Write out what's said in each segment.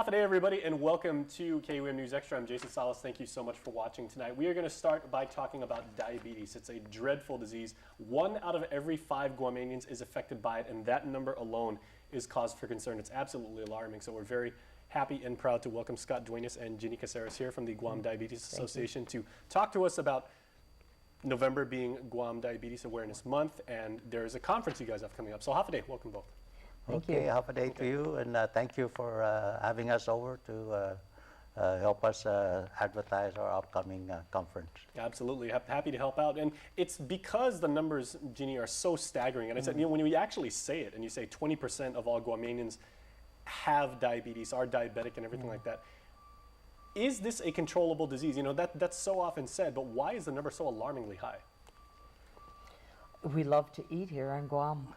Hafa day, everybody, and welcome to KUM News Extra. I'm Jason Salas. Thank you so much for watching tonight. We are going to start by talking about diabetes. It's a dreadful disease. 1 out of every 5 Guamanians is affected by it, and that number alone is cause for concern. It's absolutely alarming. So we're very happy and proud to welcome Scott Duenas and Ginny Caceres here from the Guam Diabetes Association to talk to us about November being Guam Diabetes Awareness Month, and there's a conference you guys have coming up. So Hafa day, welcome both. Thank you. Have a day to you, and thank you for having us over to help us advertise our upcoming conference. Absolutely, happy to help out. And it's because the numbers, Ginny, are so staggering. And I said, you know, when you actually say it and you say 20% of all Guamanians have diabetes, are diabetic and everything like that, is this a controllable disease? You know, that's so often said, but why is the number so alarmingly high? We love to eat here on Guam.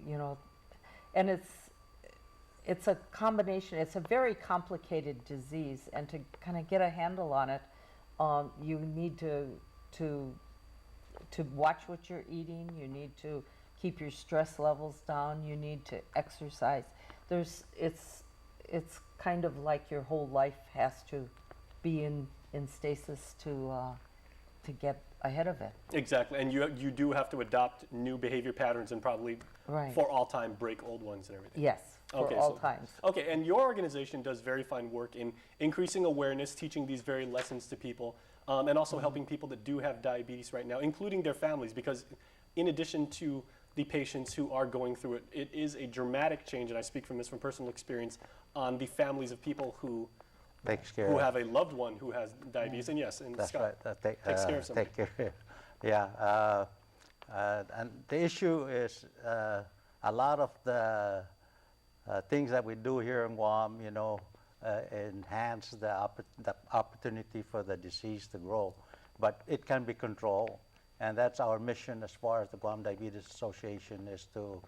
You know, and it's a combination. It's a very complicated disease, and to kind of get a handle on it, you need to watch what you're eating. You need to keep your stress levels down. You need to exercise. It's kind of like your whole life has to be in stasis to get ahead of it. Exactly, and you do have to adopt new behavior patterns and probably for all time break old ones and everything. Yes, for all times. Okay, and your organization does very fine work in increasing awareness, teaching these very lessons to people, and also helping people that do have diabetes right now, including their families, because in addition to the patients who are going through it, it is a dramatic change, and I speak from this from personal experience, on the families of people who have a loved one who has diabetes, and yes, and that's Scott right. Takes care of somebody. Take care. Yeah, and the issue is a lot of the things that we do here in Guam, you know, enhance the opportunity for the disease to grow, but it can be controlled, and that's our mission as far as the Guam Diabetes Association is to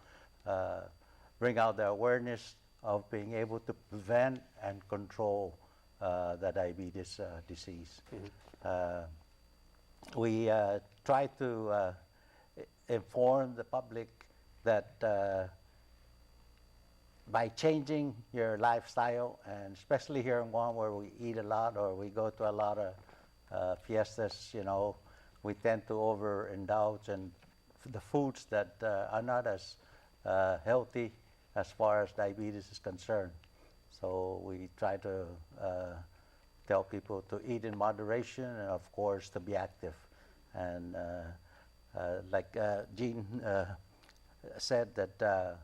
bring out the awareness of being able to prevent and control the diabetes disease. We try to inform the public that by changing your lifestyle, and especially here in Guam where we eat a lot or we go to a lot of fiestas, you know, we tend to overindulge in the foods that are not as healthy as far as diabetes is concerned. So we try to tell people to eat in moderation and, of course, to be active. And like Jean said, that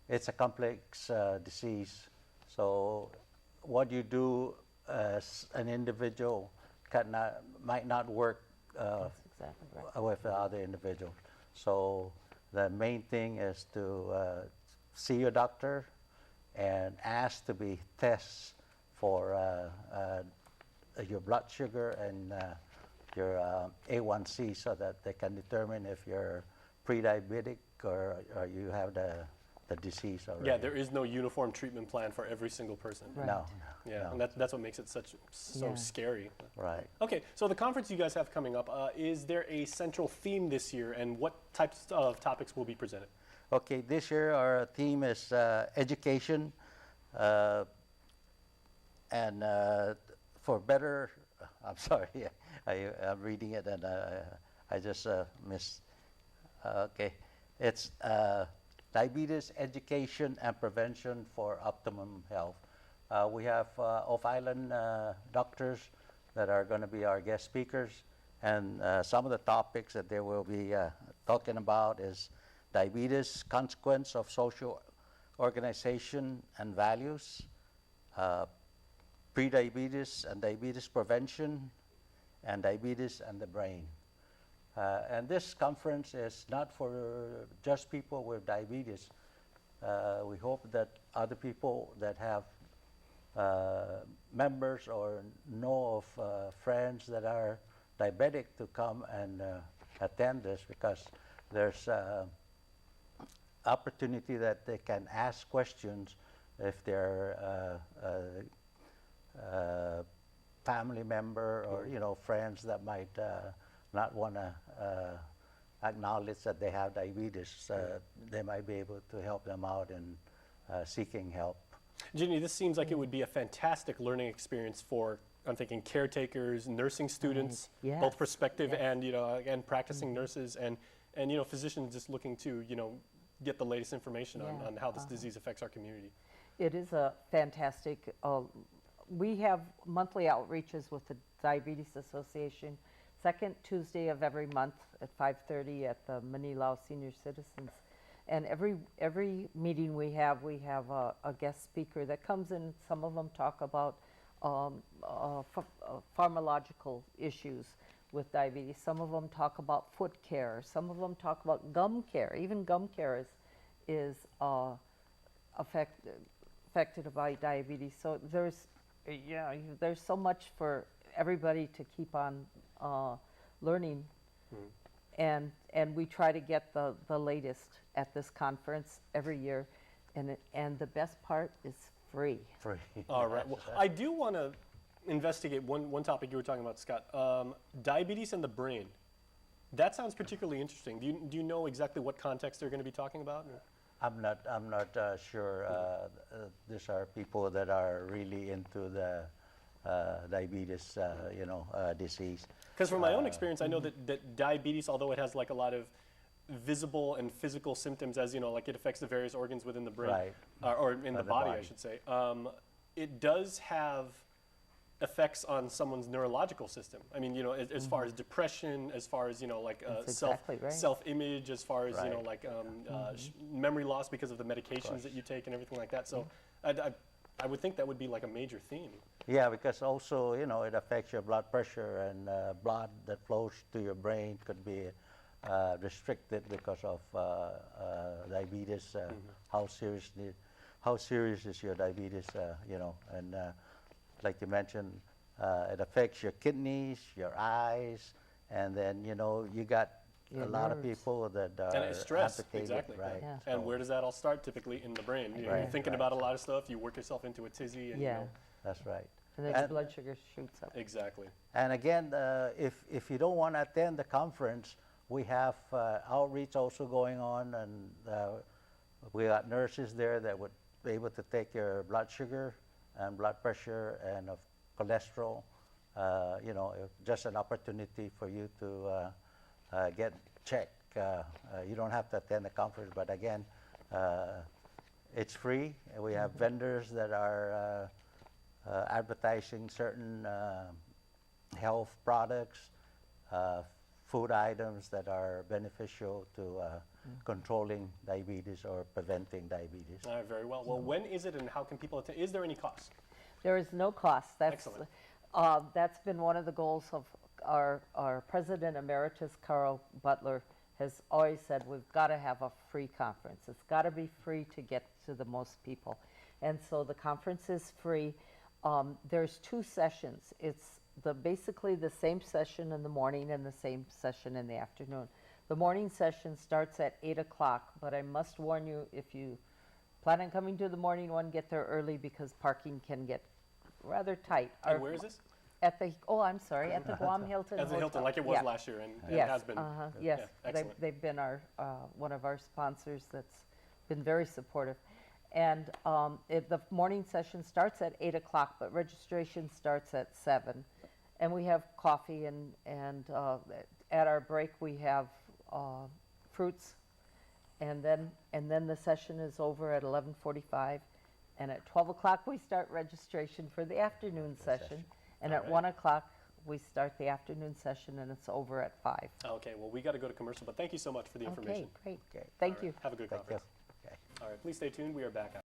it's a complex disease. So what you do as an individual might not work That's exactly right. with the other individual. So the main thing is to see your doctor and ask to be tested for your blood sugar and your A1C, so that they can determine if you're pre-diabetic or you have the disease already. Yeah, there is no uniform treatment plan for every single person. Right. No. Yeah, no. and that's what makes it so scary. Right. Okay, so the conference you guys have coming up, is there a central theme this year, and what types of topics will be presented? Okay, this year our theme is education, and for better, I'm sorry, I'm reading it and I just missed. Okay, it's diabetes education and prevention for optimum health. We have off-island doctors that are going to be our guest speakers, and some of the topics that they will be talking about is diabetes, consequence of social organization and values, pre-diabetes and diabetes prevention, and diabetes and the brain. And this conference is not for just people with diabetes. We hope that other people that have members or know of friends that are diabetic to come and attend this, because there's opportunity that they can ask questions if they're family member or friends that might not want to acknowledge that they have diabetes. They might be able to help them out in seeking help. Ginny, this seems like it would be a fantastic learning experience for, I'm thinking, caretakers, nursing students, Yes, both prospective yes. and, again, practicing nurses and, physicians just looking to, get the latest information Yeah, on how this disease affects our community. It is a fantastic, we have monthly outreaches with the Diabetes Association, second Tuesday of every month at 5:30 at the Manilao Senior Citizens. And every meeting we have a guest speaker that comes in. Some of them talk about pharmacological issues with diabetes. Some of them talk about foot care. Some of them talk about gum care. Even gum care is affected by diabetes. So there's so much for everybody to keep on learning. And we try to get the latest at this conference every year, and the best part is free. Free. All right. Well, I do want to investigate one topic you were talking about, Scott. Diabetes and the brain. That sounds particularly interesting. Do you know exactly what context they're going to be talking about? Or? I'm not sure. These are people that are really into the diabetes, disease. Because from my own experience, I know that diabetes, although it has like a lot of visible and physical symptoms, as like it affects the various organs within the brain, Right. or in the body, I should say, it does have effects on someone's neurological system. I mean, as far as depression, as far as That's exactly right. self-image, as far as Right. memory loss because of the medications that you take and everything like that. So, I would think that would be like a major theme. Yeah, because also, it affects your blood pressure, and blood that flows to your brain could be restricted because of diabetes. How serious is your diabetes? And like you mentioned, it affects your kidneys, your eyes, and then you got Your a lot of nerves. people that And are it's stress, amputated, exactly. right? Yeah. And where does that all start? Typically in the brain. You're Right, thinking right. about a lot of stuff. You work yourself into a tizzy, and Yeah. That's right. And then your And- blood sugar shoots up. exactly. And again, if you don't want to attend the conference, we have outreach also going on, and we got nurses there that would be able to take your blood sugar and blood pressure and of cholesterol. Just an opportunity for you to get checked. You don't have to attend the conference, but again, it's free. We have vendors that are advertising certain health products, food items that are beneficial to controlling diabetes or preventing diabetes. All right, very well. Well, when is it, and how can people attend? Is there any cost? There is no cost. Excellent. That's been one of the goals of our President Emeritus, Carl Butler, has always said we've got to have a free conference. It's got to be free to get to the most people. And so the conference is free. There's 2 sessions. It's basically the same session in the morning and the same session in the afternoon. The morning session starts at 8 o'clock, but I must warn you, if you plan on coming to the morning one, get there early because parking can get rather tight. And where is this? At the at the Guam Hilton At the Hilton, Hotel. like it was Yeah. last year, and Yes, has been. yes, Yeah, excellent. they've been one of our sponsors that's been very supportive. And the morning session starts at 8 o'clock, but registration starts at 7. And we have coffee, and at our break we have fruits, and then the session is over at 11:45, and at 12 o'clock we start registration for the afternoon session, and All at right. 1 o'clock we start the afternoon session, and it's over at 5. Okay, well, we got to go to commercial, but thank you so much for the information. Okay, great. Okay. Thank All right, you. Have a good Thank you. conference. All right, please stay tuned. We are back.